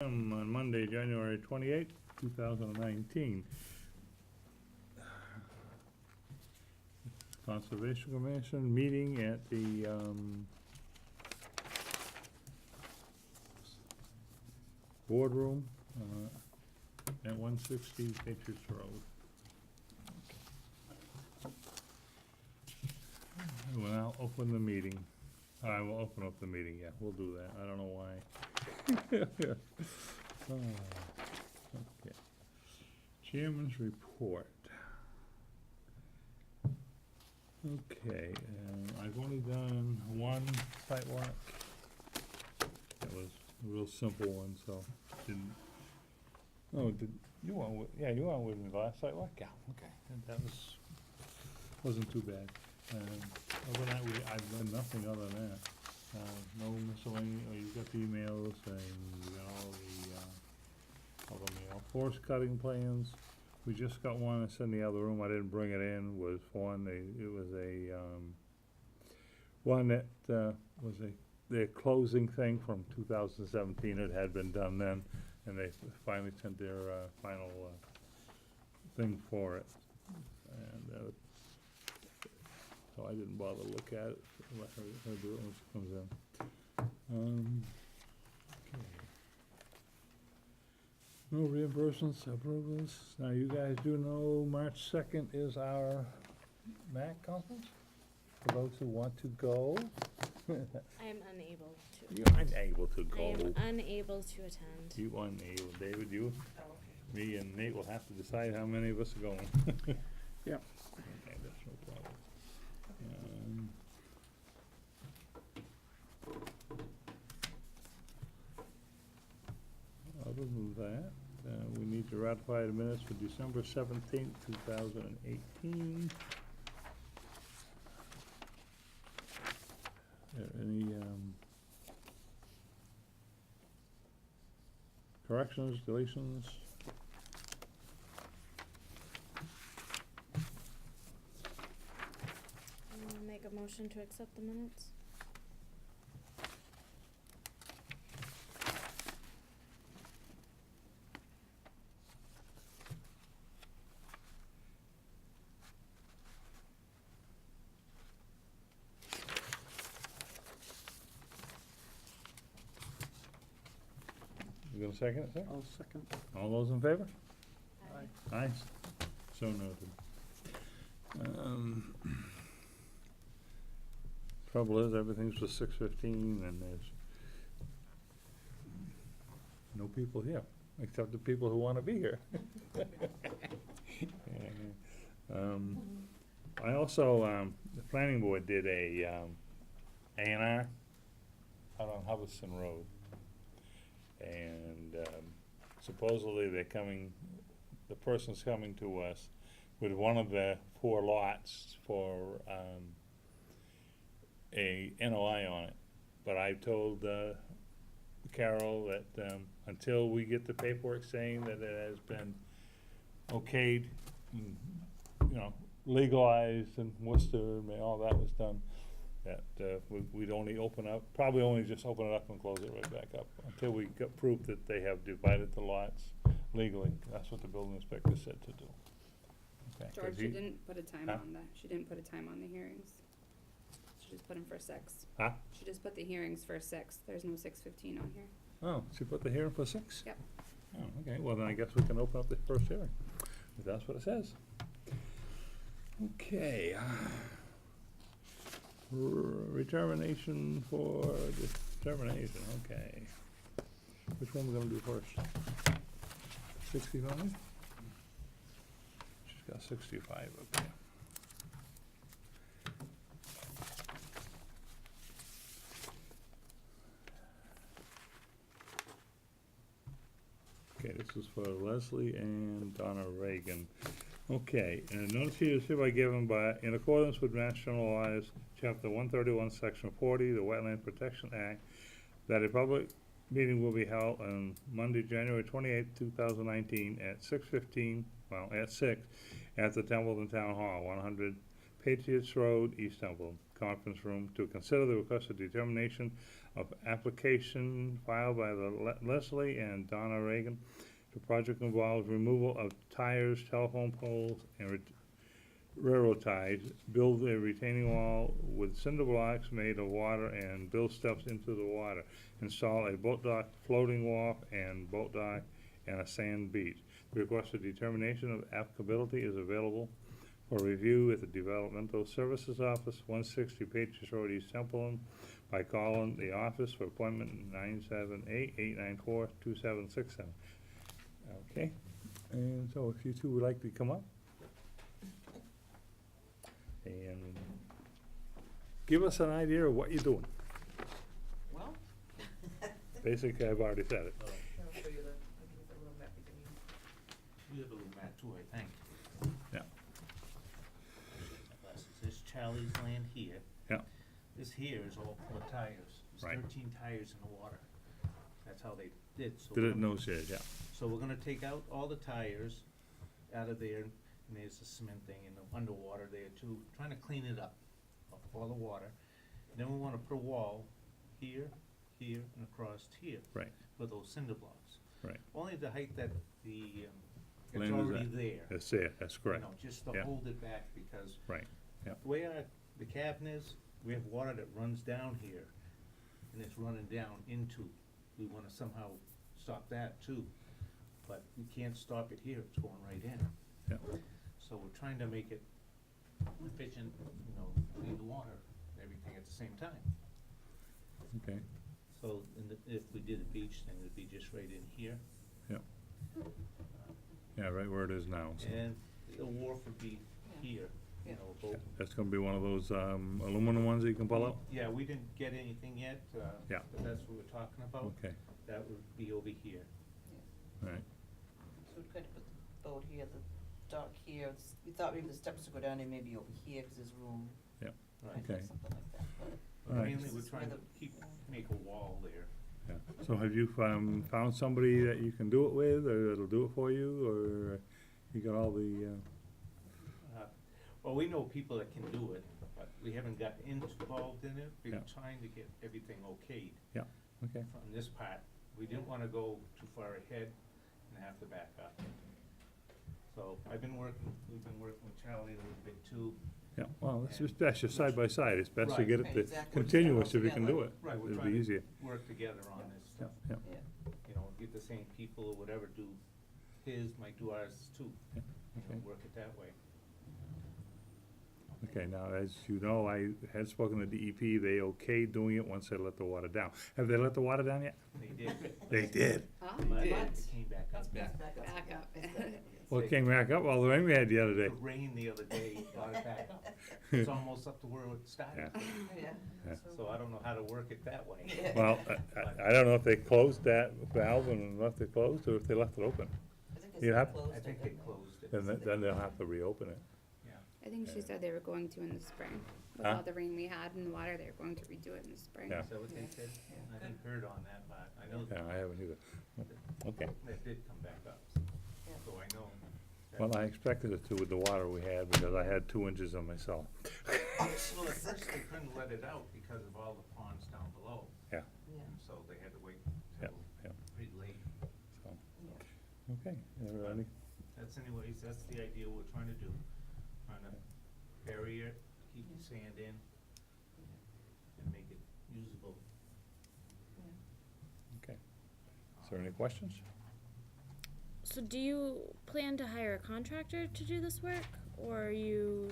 On Monday, January 28th, 2019. Conservation Commission meeting at the boardroom at 160 Patriots Road. I will now open the meeting. I will open up the meeting, yeah, we'll do that. I don't know why. Oh, okay. Chairman's report. Okay, I've only done one site walk. That was a real simple one, so didn't. Oh, did you want? Yeah, you went with me last site walk. Yeah, okay, and that wasn't too bad. Other than that, I've done nothing other than that. No miscellaneous. Oh, you've got the emails and you got all the mail. Forest cutting plans. We just got one that's in the other room. I didn't bring it in. Was one. It was a one that was their closing thing from 2017. It had been done then, and they finally sent their final thing for it. And so I didn't bother to look at it. Let her do it when she comes in. Okay. No reimbursements, approvals. Now you guys do know March 2nd is our MAC conference? For those who want to go. I am unable to. You're unable to go. I am unable to attend. You unable. David, you? Oh, okay. Me and Nate will have to decide how many of us are going. Yep. Okay, that's no problem. Other than that, we need to ratify the minutes for December 17th, 2018. Are there any corrections, deletions? Make a motion to accept the minutes. You gonna second it, sir? I'll second. All those in favor? Aye. Aye. So noted. Trouble is, everything's for 6:15 and there's no people here, except the people who wanna be here. I also, the planning board did a A&R out on Hubbardston Road. And supposedly they're coming, the person's coming to us with one of the 4 lots for a NOI on it. But I told Carol that until we get the paperwork saying that it has been okayed, and, you know, legalized in Worcester, and all that was done, that we'd only probably only just open it up and close it right back up until we got proof that they have divided the lots legally. That's what the building inspector said to do. Okay, George, she didn't put a time on that. She didn't put a time on the hearings. She just put them for 6. Huh? She just put the hearings for 6. There's no 6:15 on here. Oh, she put the hearing for 6? Yep. Oh, okay, well then I guess we can open up the first hearing, if that's what it says. Okay. Determination for determination, okay. Which one we're gonna do first? 65? She's got 65 up there. Okay, this is for Leslie and Donna Regan. Okay, and notice here is hereby given by, in accordance with Mass General Laws, Chapter 131, Section 40, the Wetland Protection Act, that a public meeting will be held on Monday, January 28th, 2019 at 6:15, well, at 6, at the Templeton Town Hall, 100 Patriots Road, East Templeton, conference room, to consider the requested determination of application filed by the Leslie and Donna Regan. The project involves removal of tires, telephone poles, and railroad ties, build a retaining wall with cinder blocks made of water and build steps into the water. Install a boat dock, floating wharf, and boat dock, and a sand beach. The requested determination of applicability is available for review at the Developmental Services Office, 160 Patriots Road, East Templeton, by calling the office for appointment 978-894-2767. Okay, and so if you two would like to come up and give us an idea of what you're doing. Well, Basically, I've already said it. I'll show you I'll give you the little map you can use. We have a little map too, I think. Yeah. This is Charlie's land here. Yeah. This here is all full of tires. There's Right. 13 tires in the water. That's how they did. So Did we're it gonna- no shade, yeah. So we're gonna take out all the tires out of there, and there's the cement thing and the underwater there too, trying to clean it up, of all the water. And then we wanna put a wall here, here, and across here. Right. With those cinder blocks. Right. Only the height that the, it's Land is already at. there. That's it, that's correct. You know, just to Yeah. hold it back, because Right, yeah. the way the cabin is, we have water that runs down here, and it's running down into, we wanna somehow stop that too. But we can't stop it here, it's going right in. Yeah. So we're trying to make it efficient, you know, clean the water, and everything at the same time. Okay, So, if we did a beach thing, it'd be just right in here. yeah, right where it is now. So. And the wharf would be here, you know, boat. That's gonna be one of those aluminum ones that you can pull out? Yeah, we didn't get anything yet, Yeah. but that's what we're talking about. Okay, That would be over here. all right. So we could put the boat here, the dock here, we thought maybe the steps would go down and maybe over here, cause there's room. Right. Might have Okay. Something like that, but, All right. Mainly, we're This is trying to where the- keep, make a wall there. Yeah. So have you found somebody that you can do it with, or that'll do it for you, or you got all the, Well, we know people that can do it, but we haven't got involved in it. We're Yeah. trying to get everything okayed okay, from this part. We didn't wanna go too far ahead and have to back up. So we've been working with Charlie a little bit too. yeah, well, it's just best, just side by side, it's best to Right. get Right, it exactly. continuous if you can do Together. it. Right, we're It'll trying be to easier, work together on this yeah, stuff. yeah, yeah, You know, get the same people or whatever do his, might do ours too. You know, okay. work it that way. Okay, now, as you know, I had spoken to DEP, they okayed doing it once they let the water down. Have they let the water down yet? They did. They did. But did. it came back up. back up. Back up. Well, it came back up all the rain we had the other The day. rain the other day brought it back up. It's almost up to where it started. Yeah. Yeah. So I don't know how to work it that way. Yeah. Well, I don't know if they closed that valve and left it closed, or if they left it open. I think they You said have- closed I it, think they didn't they? closed it. Then they'll have to reopen it. Yeah. I think she said they were going to in the spring. With Huh? all the rain we had in the water, they were going to redo it in the spring. Yeah. Is that what they said? I haven't heard on that, but I know Yeah, I haven't either. Okay. that did come back up. Yeah. So I know. that- Well, I expected it to with the water we had, because I had 2 inches on myself. Well, at first they couldn't let it out because of all the ponds down below. Yeah, Yeah, So they had to wait yeah, till yeah, pretty late. so, yeah. okay, are there any, That's anyways, that's the idea we're trying to do. Trying to bury it, keep the sand in, and make it usable. okay. Is there any questions? So do you plan to hire a contractor to do this work, or are you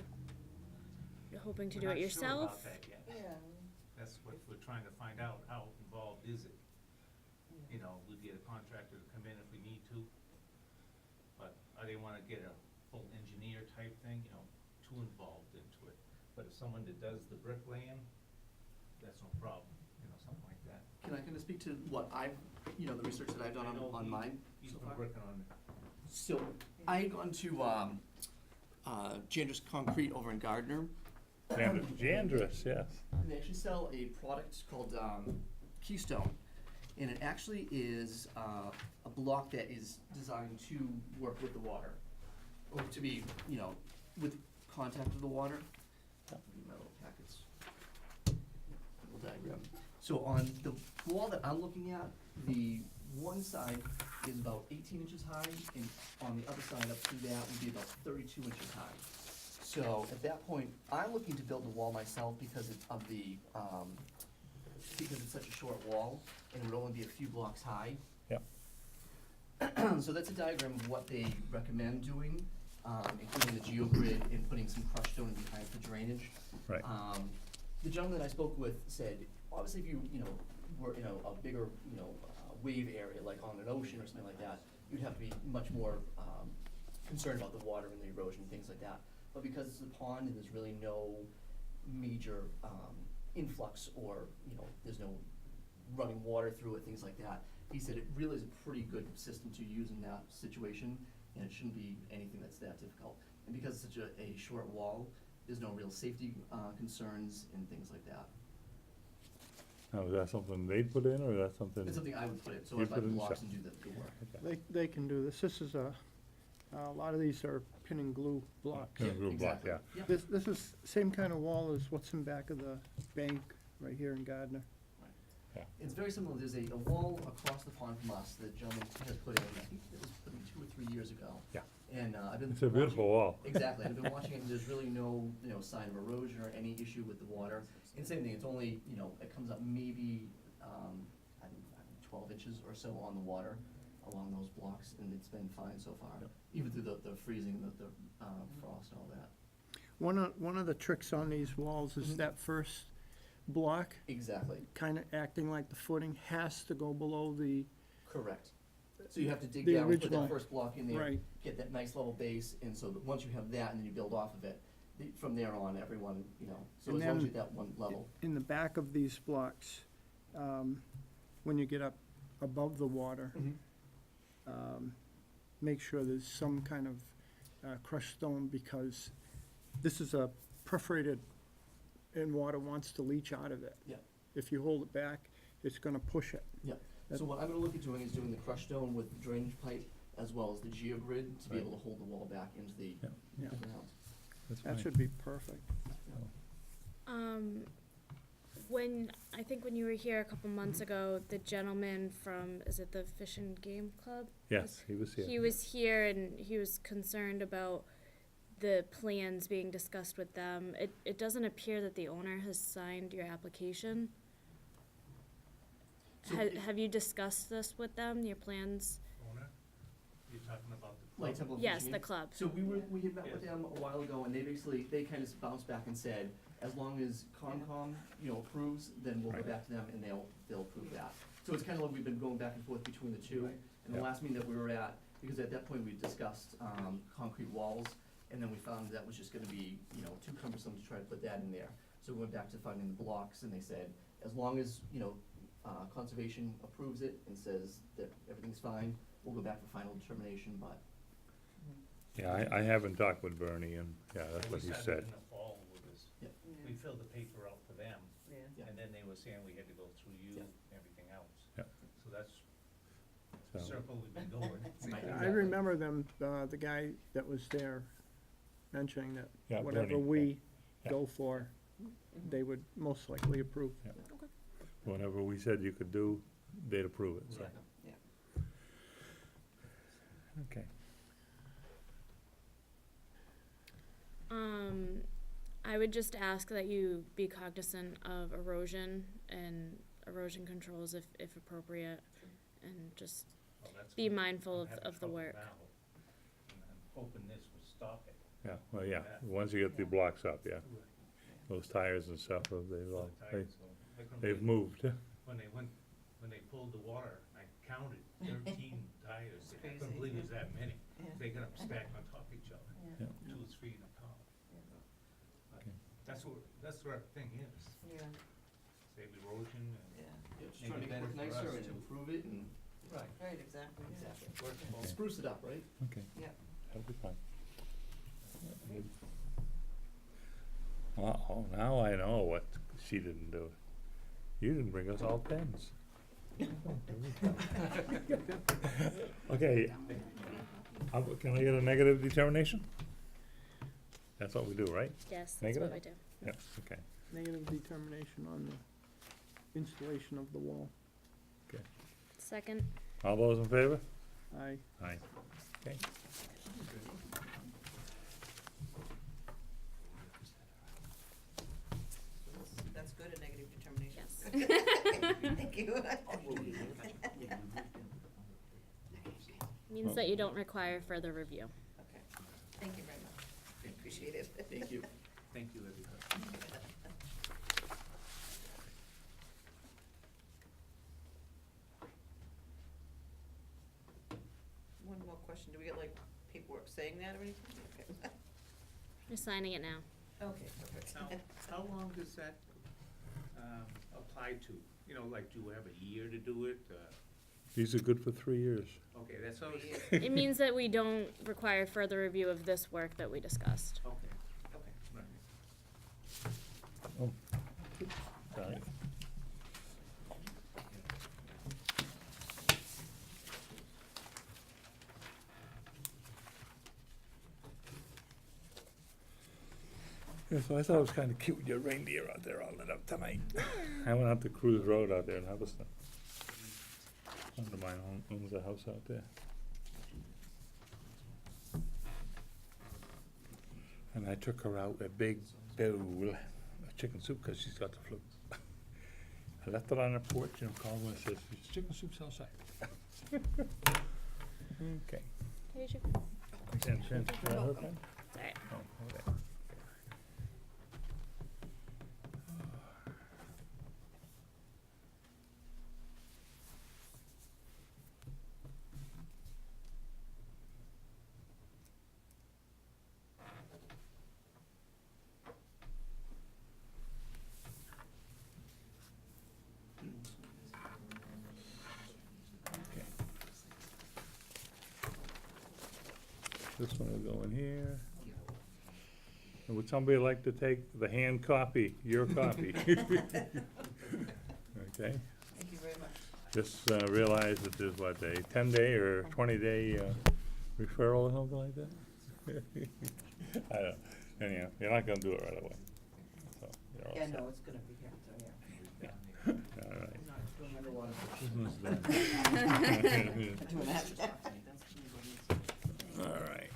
hoping to do it We're not sure about yourself? that yet. Yeah, That's what we're trying to find out, how involved is it? You know, we'd get a contractor to come in if we need to, but I didn't wanna get a full engineer type thing, you know, too involved into it. But if someone that does the bricklaying, that's no problem, you know, something like that. Can I speak to what I've, the research that I've done I know on mine He's so been far? working on it. So, I had gone to, Jandris Concrete over in Gardner, Jandris, yes. and they actually sell a product called, Keystone. And it actually is, a block that is designed to work with the water, or to be, with contact with the water. My little packets. Little diagram. So on the wall that I'm looking at, the one side is about 18 inches high, and on the other side up to that would be about 32 inches high. So at that point, I'm looking to build the wall myself because of the, because it's such a short wall, and it would only be a few blocks high. Yep. So that's a diagram of what they recommend doing, including the geogrid and putting some crushed stone behind for drainage. Right. The gentleman I spoke with said, obviously if you know, were in a bigger, wave area, like on an ocean or something like that, you'd have to be much more, concerned about the water and the erosion and things like that. But because it's a pond and there's really no major, influx or, there's no running water through it, things like that, he said it really is a pretty good system to use in that situation, and it shouldn't be anything that's that difficult. And because it's such a short wall, there's no real safety, concerns and things like that. Now, is that something they'd put in, or is that something? It's something I would put in, so You I'd buy put the in blocks yourself. and do the work. Okay. They can do this. This is a lot of these are pin and glue blocks. Yeah, glue block, Exactly. yeah. Yep. This is same kind of wall as what's in back of the bank right here in Gardner. It's very similar, there's a wall across the pond from us that gentleman has put in, I think it was put in 2 or 3 years ago. Yeah. And, I've been. It's a beautiful watching- wall. Exactly, I've been watching it, and there's really no, sign of erosion or any issue with the water. And same thing, it's only, it comes up maybe, I think 12 inches or so on the water along those blocks, and it's been fine so far. Yep. Even through the freezing, the frost and all that. One of the tricks on these walls is Mhm. that first block, Exactly, kind of acting like the footing, has to go below the, correct. So you have to dig The down, and put original- that first block in there. right. Get that nice level base, and so that once you have that, and then you build off of it, from there on, everyone, so And as long as then you get that one level. In the back of these blocks, when you get up above the water, make sure there's some kind of crushed stone, because this is a perforated, and water wants to leach out of it. Yeah. If you hold it back, it's gonna push it. So what I'm gonna look at doing is doing the crushed stone with the drainage pipe, as well as the geogrid, to be Right. able to hold the wall back into the Yeah. Yeah. ground. That's That fine. should be perfect. I think when you were here a couple months ago, the gentleman from, is it the Fish and Game Club? Yes, he was here. He was here and he was concerned about the plans being discussed with them. It doesn't appear that the owner has signed your application. So it- Have you discussed this with them, your plans? Owner, you're talking about the Like club? Templeton Yes, Fishing the Game? club. So we had met with them a while ago, and they kind of bounced back and said, as long as Concom, approves, then we'll go Right. back to them and they'll approve that. So it's kind of like we've been going back and forth between the two. Right. And the Yeah. last meeting that we were at, because at that point we discussed, concrete walls, and then we found that was just gonna be, too cumbersome to try to put that in there. So we went back to finding the blocks, and they said, as long as, conservation approves it and says that everything's fine, we'll go back for final determination, but Yeah, I haven't talked with Bernie, and, yeah, that's We what he started said. in the fall with this. Yep. We filled the paper out for them, Yeah. and then they were saying we had to go through you Yeah. and everything else. Yeah. So that's the So, circle we've been going. Right. I Exactly. remember them, the guy that was there mentioning that Yeah, whatever Bernie, we yeah. go for, they would most likely approve. whatever we said you could do, they'd approve it, so. Right. Okay. I would just ask that you be cognizant of erosion and erosion controls if appropriate, and just Well, that's be good. mindful I'm having of the trouble work. now, and I'm hoping this will stop it. Yeah, well, yeah, Yeah. once you get the blocks up, yeah, those tires and stuff, they've So all, the tires, so I couldn't they've believe- moved. When they pulled the water, I counted 13 tires. I couldn't crazy. believe it was that many. Yeah. They got them stacked on top of each other, Yeah. 2 or 3 on top. But Okay. that's what our thing is, Yeah, save erosion and. yeah, Yeah, just Make trying it to make it look better for nicer us, and too. improve it and. Right. right, exactly, yeah. Exactly. Works both. Spruce it up, right? Okay. Yeah. That'll be fine. Oh, now I know what she didn't do. You didn't bring us all pens. Okay, can I get a negative determination? That's what we do, right? Yes, that's Negative? what I do. Yeah, okay. Negative determination on installation of the wall. Second. All those in favor? Aye. Aye. Okay. That's good, a negative determination. Yes. Thank you. Means that you don't require further review. Okay, thank you very much, I appreciate it. Thank you. Thank you, everybody. One more question, do we get like paperwork saying that or anything? Okay. You're signing it now. Okay, perfect. Now, how long does that, apply to? You know, like, do you have a year to do it? These are good for 3 years. Okay, that's always, It means that we don't require further review of this work that we discussed. okay, Okay. right. Oh. Sorry. Yeah, so I thought it was kinda cute with your reindeer out there all lit up tonight. I went out to Cruise Road out there in Hubbardston. A friend of mine owns a house out there. And I took her out a big bowl of chicken soup, cause she's got the flu. I left it on her porch and called her and says, chicken soup's outside. Okay. Here's your, And since, her pen? sorry. Oh, okay. This one will go in here. And would somebody like to take the hand copy, your copy? Okay, Thank you very much. just realize that there's what, a 10-day or 20-day referral or something like that? I don't, anyhow, you're not gonna do it right away. So, you're all Yeah, set. no, it's gonna be here, so yeah. All right. I'm not doing underwater. Business done. Doing that. All right.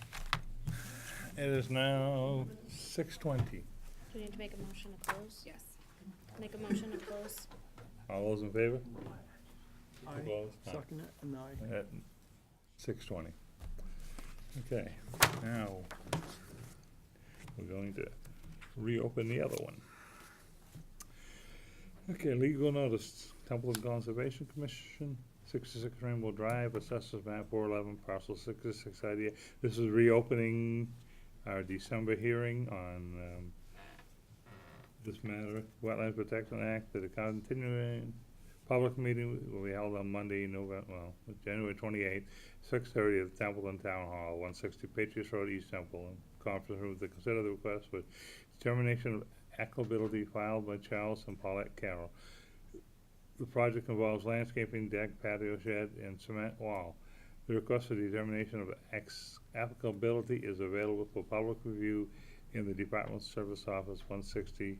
It is now 6:20. Do we need to make a motion to close? Yes. Make a motion to close. All those in favor? Aye. Opposed? Aye. Second it, and aye. At 6:20. Okay, now, we're going to reopen the other one. Okay, legal notice, Templeton Conservation Commission, 66 Rainbow Drive, Assessors Map 411, Parcel 66 idea. This is reopening our December hearing on this matter, Wetlands Protection Act, that a continuing public meeting will be held on Monday, January 28th, 6:30 at Templeton Town Hall, 160 Patriots Road, East Templeton. Conference room to consider the request for determination of applicability filed by Charles and Paulette Carroll. The project involves landscaping, deck, patio shed, and cement wall. The request for determination of applicability is available for public review in the Department of Service Office, 160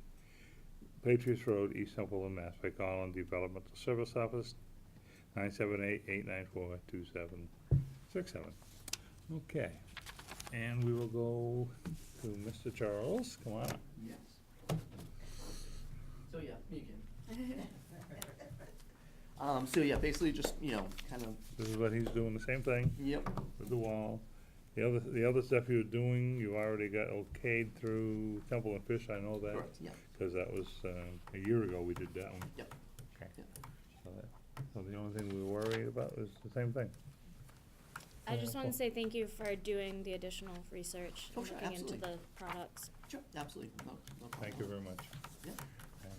Patriots Road, East Templeton, Mass. By calling Developmental Service Office, 978-894-2767. Okay, and we will go to Mr. Charles. Come on up. Yes. So yeah, me again. So yeah, basically just, kind of, This is what he's doing, the same thing yep, with the wall. The other stuff you're doing, you already got okayed through Temple and Fish, I know that. correct, yeah. Cause that was, a year ago we did that one. Yep. Okay. Yep. So the only thing we were worried about is the same thing. I just want to say thank you for doing the additional research, Oh, sure, looking into absolutely. the products. Sure, absolutely, no problem. Thank you very much. Yeah. And,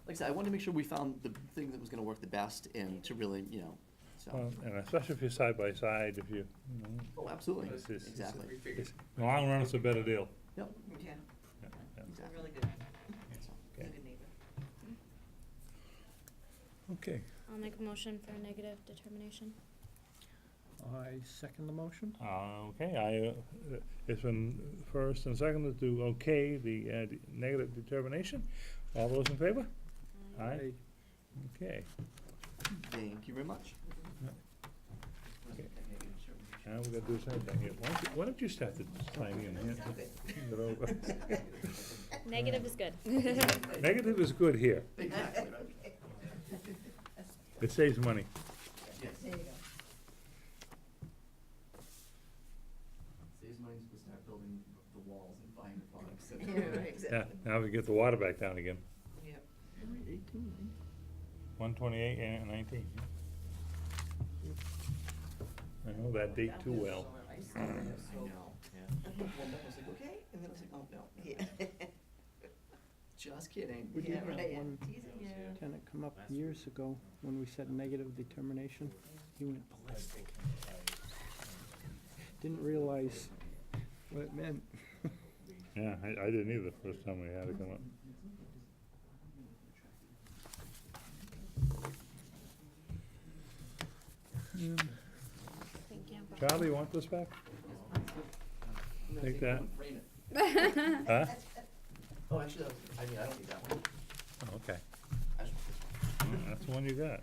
Like I said, I wanted to make sure we found the thing that was gonna work the best and to really, so. well, and especially if you're side by side, if you know, Oh, absolutely, It's- it's- exactly. it's, in the long run, it's a better deal. Yep, Yeah, Yeah, yeah. exactly. really good. So, He's a good neighbor. Okay, I'll make a motion for a negative determination. I second the motion. okay, it's been first and seconded to okay the negative determination. All those in favor? Aye. Okay, Thank you very much. Okay. now we gotta do the same thing here. Why don't you start the signing and hand it over? Negative is good. Negative is good here. Exactly, right? It saves money. Yes. There you go. Saves money to start building the walls and buying the products. Yeah, right, Yeah, exactly. now we get the water back down again. Yep. 18, 128 and 19. I know that date too well. I saw that, so. One day I was like, okay, and then I was like, oh, no, yeah. Just kidding. We did Yeah, have right, yeah. one Teasing you. tenant come up years ago when we said negative determination. He went ballistic. Didn't realize what it meant. Yeah, I didn't either the first time we had it come up. Thank you. Charlie, you want this back? I'm gonna Take it that. and frame it. Huh? Oh, actually, I don't need that one. Oh, okay. I just want this That's the one you got. one.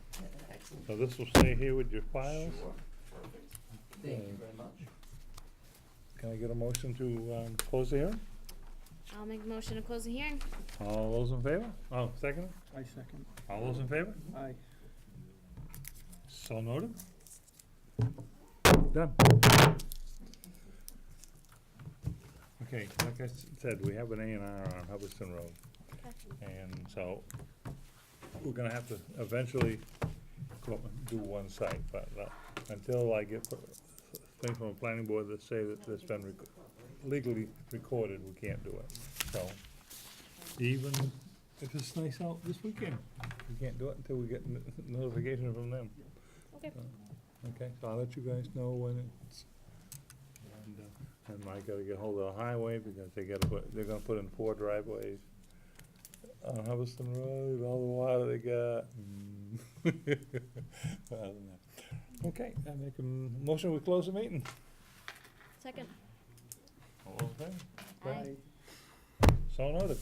Excellent. So this will stay here with your files. Sure, perfect. Thank you very much. Can I get a motion to close the hearing? I'll make a motion to close the hearing. All those in favor? Oh, second? I second. All those in favor? Aye. So noted. Done. Okay, like I said, we have an A&R on Hubbardston Road. And so, we're gonna have to eventually go up and do one site, but until I get things from the planning board that say that it's been legally recorded, we can't do it. So, even if it's nice out this weekend, we can't do it until we get notification from them. Okay. Okay, so I'll let you guys know when it's, and I gotta get hold of the highway because they're gonna put in 4 driveways on Hubbardston Road, all the water they got. Other than that. Okay, I make a motion, we close the meeting. Second. All those in favor? Aye. So noted.